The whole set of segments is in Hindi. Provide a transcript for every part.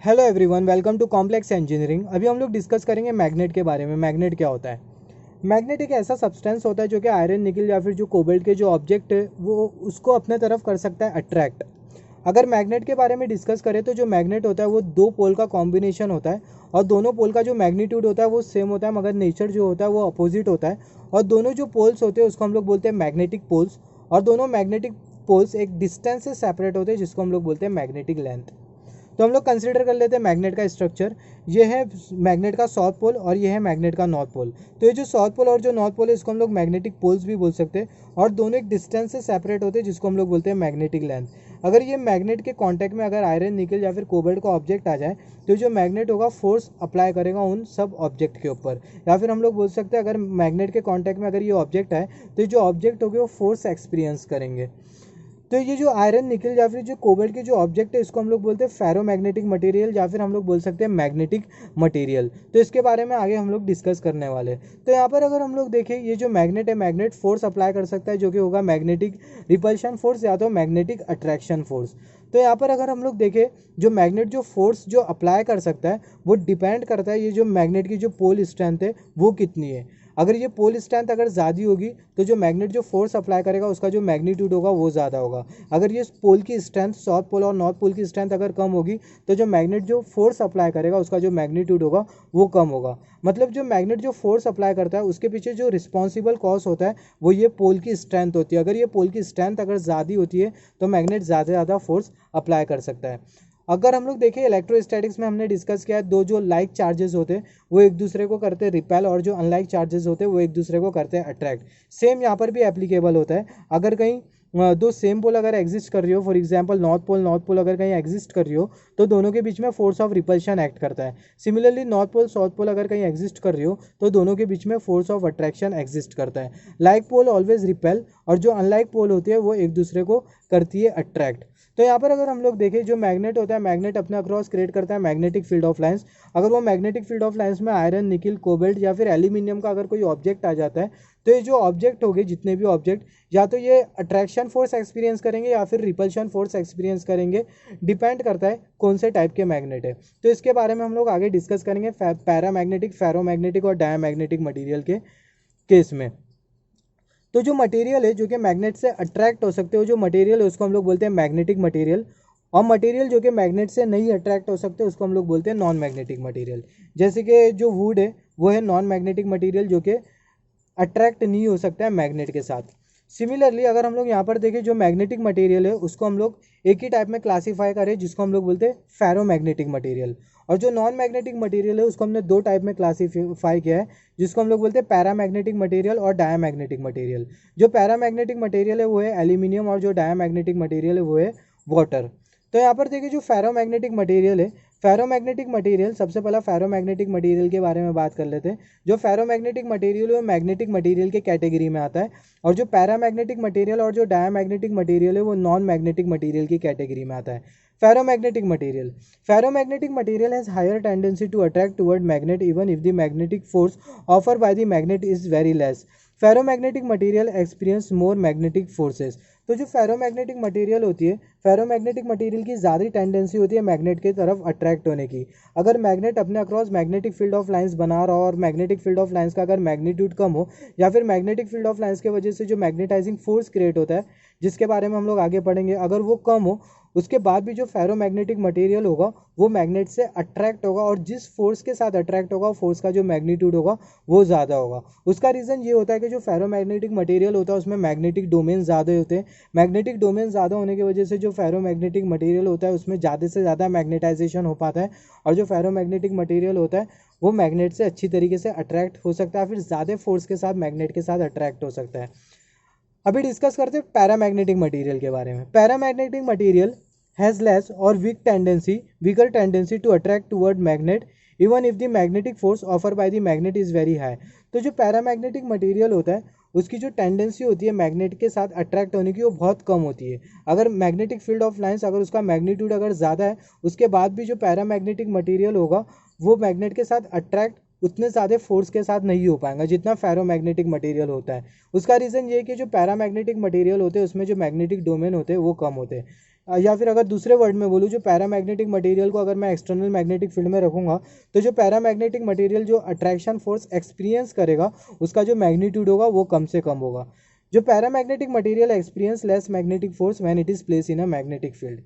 Hello everyone, welcome to Complex Engineering. अभी हम लोग डिस्कस करेंगे मैग्नेट के बारे में। मैग्नेट क्या होता है? मैग्नेट एक ऐसा सब्सटेंस होता है जो कि आयरन, निकल या फिर जो कोबाल्ट के जो ऑब्जेक्ट है वो उसको अपने तरफ कर सकता है अट्रैक्ट। अगर मैग्नेट के बारे में डिस्कस करें तो जो मैग्नेट होता है वो दो पोल का कॉम्बिनेशन होता है और दोनों पोल का जो मैग्नीट्यूड होता है वो सेम होता है, मगर नेचर जो होता है वो अपोजिट होता है। और दोनों जो पोल्स होते हैं उसको हम लोग बोलते हैं मैग्नेटिक पोल्स, और दोनों मैग्नेटिक पोल्स एक डिस्टेंस से सेपरेट होते हैं जिसको हम लोग बोलते हैं मैग्नेटिक लेंथ। तो हम लोग कंसीडर कर लेते हैं मैग्नेट का स्ट्रक्चर। ये है मैग्नेट का साउथ पोल और ये है मैग्नेट का नॉर्थ पोल। तो ये जो साउथ पोल और जो नॉर्थ पोल है इसको हम लोग मैग्नेटिक पोल्स भी बोल सकते हैं, और दोनों एक डिस्टेंस से सेपरेट होते हैं जिसको हम लोग बोलते हैं मैग्नेटिक लेंथ। अगर ये मैग्नेट के कांटेक्ट में अगर आयरन, निकल या फिर कोबाल्ट का ऑब्जेक्ट आ जाए तो जो मैग्नेट होगा फोर्स अप्लाई करेगा उन सब ऑब्जेक्ट के ऊपर। या फिर हम लोग बोल सकते हैं अगर मैग्नेट के कांटेक्ट में अगर ये ऑब्जेक्ट आए तो जो ऑब्जेक्ट होंगे वो फोर्स एक्सपीरियंस करेंगे। तो ये जो आयरन, निकल या फिर जो कोबाल्ट के जो ऑब्जेक्ट है इसको हम लोग बोलते हैं फेरोमैग्नेटिक मटेरियल, या फिर हम लोग बोल सकते हैं मैग्नेटिक मटेरियल। तो इसके बारे में आगे हम लोग डिस्कस करने वाले हैं। तो यहाँ पर अगर हम लोग देखें, ये जो मैग्नेट है, मैग्नेट फोर्स अप्लाई कर सकता है जो कि होगा मैग्नेटिक रिपल्शन फोर्स या तो मैग्नेटिक अट्रैक्शन फोर्स। तो यहाँ पर अगर हम लोग देखें, जो मैग्नेट जो फोर्स जो अप्लाई कर सकता है वो डिपेंड करता है ये जो मैग्नेट की जो पोल स्ट्रेंथ है वो कितनी है। अगर ये पोल स्ट्रेंथ अगर ज़्यादा होगी तो जो मैग्नेट जो फोर्स अप्लाई करेगा उसका जो मैग्नीट्यूड होगा वो ज़्यादा होगा। अगर ये पोल की स्ट्रेंथ, साउथ पोल और नॉर्थ पोल की स्ट्रेंथ अगर कम होगी तो जो मैग्नेट जो फोर्स अप्लाई करेगा उसका जो मैग्नीट्यूड होगा वो कम होगा। मतलब जो मैग्नेट जो फोर्स अप्लाई करता है उसके पीछे जो रिस्पॉन्सिबल कॉज होता है वो ये पोल की स्ट्रेंथ होती है। अगर ये पोल की स्ट्रेंथ अगर ज़्यादा होती है तो मैग्नेट ज़्यादा से ज़्यादा फोर्स अप्लाई कर सकता है। अगर हम लोग देखें इलेक्ट्रोस्टैटिक्स में हमने डिस्कस किया है, दो जो लाइक चार्जेस होते हैं वो एक दूसरे को करते हैं रिपेल, और जो अनलाइक चार्जेस होते हैं वो एक दूसरे को करते हैं अट्रैक्ट। सेम यहाँ पर भी एप्लीकेबल होता है। अगर कहीं दो सेम पोल अगर एग्जिस्ट कर रही हो, फॉर एग्जांपल नॉर्थ पोल अगर कहीं एग्जिस्ट कर रही हो तो दोनों के बीच में फोर्स ऑफ रिपल्शन एक्ट करता है। Similarly north pole south pole अगर कहीं एग्जिस्ट कर रही हो तो दोनों के बीच में फोर्स ऑफ अट्रैक्शन एग्जिस्ट करता है। लाइक पोल ऑलवेज रिपेल, और जो अनलाइक पोल होती है वो एक दूसरे को करती है अट्रैक्ट। तो यहाँ पर अगर हम लोग देखें, जो मैग्नेट होता है, मैग्नेट अपने अक्रॉस क्रिएट करता है मैग्नेटिक फील्ड ऑफ लाइंस। अगर वो मैग्नेटिक फील्ड ऑफ लाइंस में आयरन, निकल, कोबाल्ट या फिर एल्यूमिनियम का अगर कोई ऑब्जेक्ट आ जाता है तो ये जो ऑब्जेक्ट होंगे, जितने भी ऑब्जेक्ट, या तो ये अट्रैक्शन फोर्स एक्सपीरियंस करेंगे या फिर रिपल्शन फोर्स एक्सपीरियंस करेंगे। डिपेंड करता है कौन से टाइप के मैग्नेट है। तो इसके बारे में हम लोग आगे डिस्कस करेंगे पैरामैग्नेटिक, फेरोमैग्नेटिक और डायमैग्नेटिक मटेरियल के केस में। तो जो मटेरियल है जो कि मैग्नेट से अट्रैक्ट हो सकते हो, जो मटेरियल है उसको हम लोग बोलते हैं मैग्नेटिक मटेरियल। और मटेरियल जो कि मैग्नेट से नहीं अट्रैक्ट हो सकते उसको हम लोग बोलते हैं नॉन मैग्नेटिक मटेरियल। जैसे कि जो वुड है वो है नॉन मैग्नेटिक मटेरियल जो कि अट्रैक्ट नहीं हो सकता है मैग्नेट के साथ। सिमिलरली अगर हम लोग यहाँ पर देखें, जो मैग्नेटिक मटेरियल है उसको हम लोग एक ही टाइप में क्लासीफाई करें जिसको हम लोग बोलते हैं फेरोमैग्नेटिक मटेरियल। और जो नॉन मैग्नेटिक मटेरियल है उसको हमने दो टाइप में क्लासीफाई किया है जिसको हम लोग बोलते हैं पैरामैग्नेटिक मटेरियल और डायमैग्नेटिक मटेरियल। जो पैरामैग्नेटिक मटेरियल है वो है एल्यूमिनियम, और जो डायमैग्नेटिक मटेरियल है वो है वाटर। तो यहाँ पर देखिए, जो फेरोमैग्नेटिक मटेरियल है, फेरोमैग्नेटिक मटेरियल, सबसे पहला फेरोमैग्नेटिक मटेरियल के बारे में बात कर लेते हैं। जो फेरोमैग्नेटिक मटेरियल है वो मैग्नेटिक मटेरियल के कैटेगरी में आता है, और जो पैरामैग्नेटिक मटेरियल और जो डायमैग्नेटिक मटेरियल है वो नॉन मैग्नेटिक मटेरियल की कैटेगरी में आता है। Ferromagnetic material has higher tendency to attract toward magnet even if the magnetic force offer by the magnet is very less. Ferromagnetic material experience more magnetic forces. तो जो फेरोमैग्नेटिक मटेरियल होती है, फेरोमैग्नेटिक मटेरियल की ज़्यादा टेंडेंसी होती है मैग्नेट की तरफ अट्रैक्ट होने की। अगर मैग्नेट अपने across magnetic field of lines बना रहा हो और मैग्नेटिक फील्ड ऑफ लाइंस का अगर मैग्नीट्यूड कम हो, या फिर मैग्नेटिक फील्ड ऑफ लाइंस की वजह से जो मैग्नेटाइजिंग फोर्स क्रिएट होता है जिसके बारे में हम लोग आगे पढ़ेंगे, अगर वो कम हो, उसके बाद भी जो फेरोमैग्नेटिक मटेरियल होगा वो मैग्नेट से अट्रैक्ट होगा, और जिस फोर्स के साथ अट्रैक्ट होगा फोर्स का जो मैग्नीट्यूड होगा वो ज़्यादा होगा। उसका रीज़न ये होता है कि जो फेरोमैग्नेटिक मटेरियल होता है उसमें मैग्नेटिक डोमेन ज़्यादा होते हैं। मैग्नेटिक डोमेन ज़्यादा होने की वजह से जो फेरोमैग्नेटिक मटेरियल होता है उसमें ज़्यादा से ज़्यादा मैग्नेटाइजेशन हो पाता है, और जो फेरोमैग्नेटिक मटेरियल होता है वो मैग्नेट से अच्छी तरीके से अट्रैक्ट हो सकता है, फिर ज़्यादा फोर्स के साथ मैग्नेट के साथ अट्रैक्ट हो सकता है। अभी डिस्कस करते हैं पैरामैग्नेटिक मटेरियल के बारे में। पैरामैग्नेटिक मटेरियल हैज़ लेस और weaker tendency to attract toward magnet even if the magnetic force offer by the magnet is very high. तो जो पैरामैग्नेटिक मटेरियल होता है उसकी जो टेंडेंसी होती है मैग्नेट के साथ अट्रैक्ट होने की वो बहुत कम होती है। अगर मैग्नेटिक फील्ड ऑफ लाइंस अगर उसका मैग्नीट्यूड अगर ज़्यादा है उसके बाद भी जो पैरामैग्नेटिक मटेरियल होगा वो मैग्नेट के साथ अट्रैक्ट उतने ज़्यादा फोर्स के साथ नहीं हो पाएगा जितना फेरोमैग्नेटिक मटेरियल होता है। उसका रीज़न ये है कि जो पैरामैग्नेटिक मटेरियल होते हैं उसमें जो मैग्नेटिक डोमेन होते हैं वो कम होते हैं। या फिर अगर दूसरे वर्ड में बोलूँ, जो पैरामैग्नेटिक मटेरियल को अगर मैं एक्सटर्नल मैग्नेटिक फील्ड में रखूँगा तो जो पैरामैग्नेटिक मटेरियल जो अट्रैक्शन फोर्स एक्सपीरियंस करेगा उसका जो मैग्नीट्यूड होगा वो कम से कम होगा। जो paramagnetic material experience less magnetic force when it is place in a magnetic field.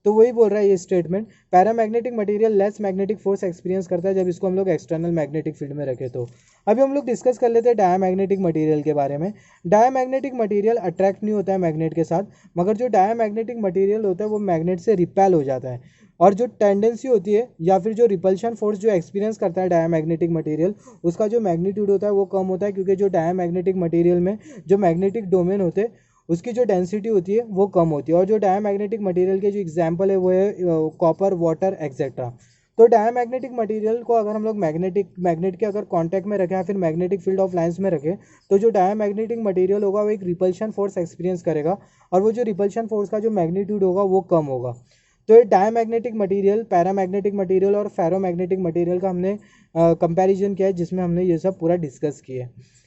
तो वही बोल रहा है ये statement, paramagnetic material less magnetic force experience करता है जब इसको हम लोग एक्सटर्नल मैग्नेटिक फील्ड में रखें। तो अभी हम लोग डिस्कस कर लेते हैं डायामैग्नेटिक मटेरियल के बारे में। डायामैग्नेटिक मटेरियल अट्रैक्ट नहीं होता है मैग्नेट के साथ, मगर जो डायामैग्नेटिक मटेरियल होता है वो मैग्नेट से रिपेल हो जाता है। और जो टेंडेंसी होती है या फिर जो रिपल्शन फोर्स जो एक्सपीरियंस करता है डायामैग्नेटिक मटेरियल, उसका जो मैग्नीट्यूड होता है वो कम होता है, क्योंकि जो डायामैग्नेटिक मटेरियल में जो मैग्नेटिक डोमेन होते हैं उसकी जो डेंसिटी होती है वो कम होती है। और जो डायामैग्नेटिक मटेरियल के जो एग्जांपल है वो है कॉपर, वाटर एक्सेट्रा। तो डायामैग्नेटिक मटेरियल को अगर हम लोग मैग्नेट के अगर कांटेक्ट में रखें या फिर मैग्नेटिक फील्ड ऑफ लाइंस में रखें तो जो डायामैग्नेटिक मटेरियल होगा वो एक रिपल्शन फोर्स एक्सपीरियंस करेगा, और वो जो रिपल्शन फोर्स का जो मैग्नीट्यूड होगा वो कम होगा। तो ये डायामैग्नेटिक मटेरियल, पैरामैग्नेटिक मटेरियल और फेरोमैग्नेटिक मटेरियल का हमने कंपैरिजन किया है, जिसमें हमने ये सब पूरा डिस्कस किया है।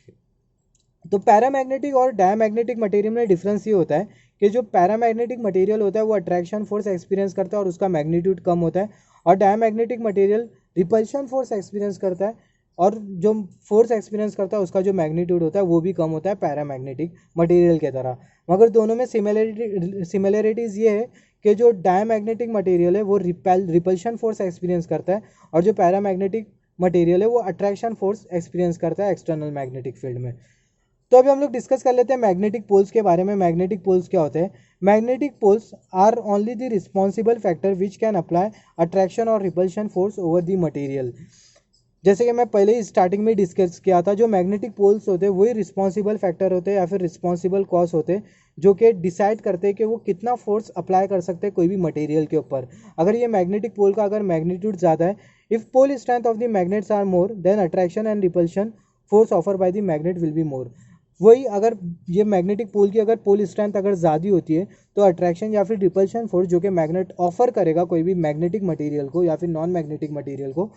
तो पैरामैग्नेटिक और डायामैग्नेटिक मटेरियल में डिफरेंस ये होता है कि जो पैरामैग्नेटिक मटेरियल होता है वो अट्रैक्शन फोर्स एक्सपीरियंस करता है और उसका मैग्नीट्यूड कम होता है, और diamagnetic material repulsion force experience करता है और जो फोर्स एक्सपीरियंस करता है उसका जो मैग्नीट्यूड होता है वो भी कम होता है पैरामैग्नेटिक मटेरियल के तरह। मगर दोनों में सिमिलरिटीज़ ये है कि जो डायामैग्नेटिक मटेरियल है वो रिपल्शन फोर्स एक्सपीरियंस करता है, और जो पैरामैग्नेटिक मटेरियल है वो अट्रैक्शन फोर्स एक्सपीरियंस करता है एक्सटर्नल मैग्नेटिक फील्ड में। तो अभी हम लोग डिस्कस कर लेते हैं मैग्नेटिक पोल्स के बारे में। मैग्नेटिक पोल्स क्या होते हैं? Magnetic poles are only the responsible factor which can apply attraction और repulsion force over the material. जैसे कि मैं पहले ही स्टार्टिंग में डिस्कस किया था, जो मैग्नेटिक पोल्स होते हैं वही रिस्पॉन्सिबल फैक्टर होते हैं या फिर रिस्पॉन्सिबल कॉज होते हैं जो कि डिसाइड करते हैं कि वो कितना फोर्स अप्लाई कर सकते हैं कोई भी मटेरियल के ऊपर। अगर ये मैग्नेटिक पोल का अगर मैग्नीट्यूड ज़्यादा है, if pole strength of the magnets are more then attraction and repulsion force offer by the magnet will be more. वही अगर ये मैग्नेटिक पोल की अगर पोल स्ट्रेंथ अगर ज़्यादा होती है तो अट्रैक्शन या फिर रिपल्शन फोर्स जो कि मैग्नेट ऑफर करेगा कोई भी मैग्नेटिक मटेरियल को या फिर नॉन मैग्नेटिक मटेरियल को,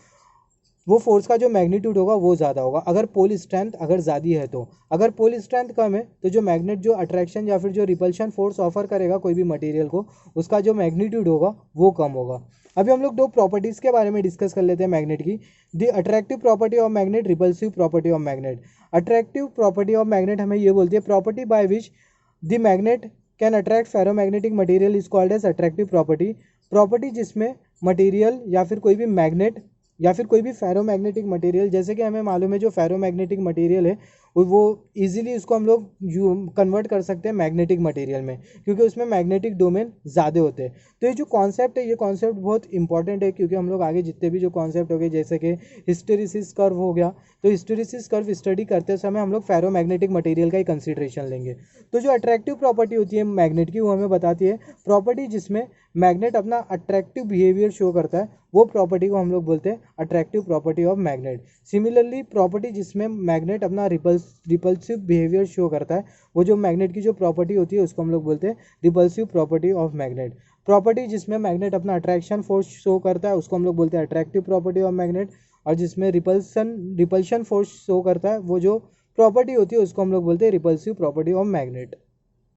वो फोर्स का जो मैग्नीट्यूड होगा वो ज़्यादा होगा अगर पोल स्ट्रेंथ अगर ज़्यादा है। तो अगर पोल स्ट्रेंथ कम है तो जो मैग्नेट जो अट्रैक्शन या फिर जो रिपल्शन फोर्स ऑफर करेगा कोई भी मटेरियल को, उसका जो मैग्नीट्यूड होगा वो कम होगा। अभी हम लोग दो प्रॉपर्टीज़ के बारे में डिस्कस कर लेते हैं मैग्नेट की। The attractive property of magnet, repulsive property of magnet. Attractive property of magnet हमें ये बोलती है, property by which the magnet can attract ferromagnetic material is called as attractive property. Property जिसमें मटेरियल या फिर कोई भी मैग्नेट या फिर कोई भी फेरोमैग्नेटिक मटेरियल, जैसे कि हमें मालूम है जो फेरोमैग्नेटिक मटेरियल है वो इजीली उसको हम लोग कन्वर्ट कर सकते हैं मैग्नेटिक मटेरियल में, क्योंकि उसमें मैग्नेटिक डोमेन ज़्यादा होते हैं। तो ये जो कॉन्सेप्ट है ये कॉन्सेप्ट बहुत इंपॉर्टेंट है, क्योंकि हम लोग आगे जितने भी जो कॉन्सेप्ट हो गए जैसे कि हिस्टेरिसिस कर्व हो गया, तो हिस्टेरिसिस कर्व स्टडी करते समय हम लोग फेरोमैग्नेटिक मटेरियल का ही कंसिडरेशन लेंगे। तो जो अट्रैक्टिव प्रॉपर्टी होती है मैग्नेट की वो हमें बताती है प्रॉपर्टी जिसमें मैग्नेट अपना अट्रैक्टिव बिहेवियर शो करता है, वो प्रॉपर्टी को हम लोग बोलते हैं attractive property of magnet. Similarly property जिसमें मैग्नेट अपना रिपल्सिव बिहेवियर शो करता है, वो जो मैग्नेट की जो प्रॉपर्टी होती है उसको हम लोग बोलते हैं repulsive property of magnet. Property जिसमें मैग्नेट अपना अट्रैक्शन फोर्स शो करता है उसको हम लोग बोलते हैं अट्रैक्टिव प्रॉपर्टी ऑफ मैग्नेट, और जिसमें रिपल्शन फोर्स शो करता है वो जो प्रॉपर्टी होती है उसको हम लोग बोलते हैं रिपल्सिव प्रॉपर्टी ऑफ मैग्नेट।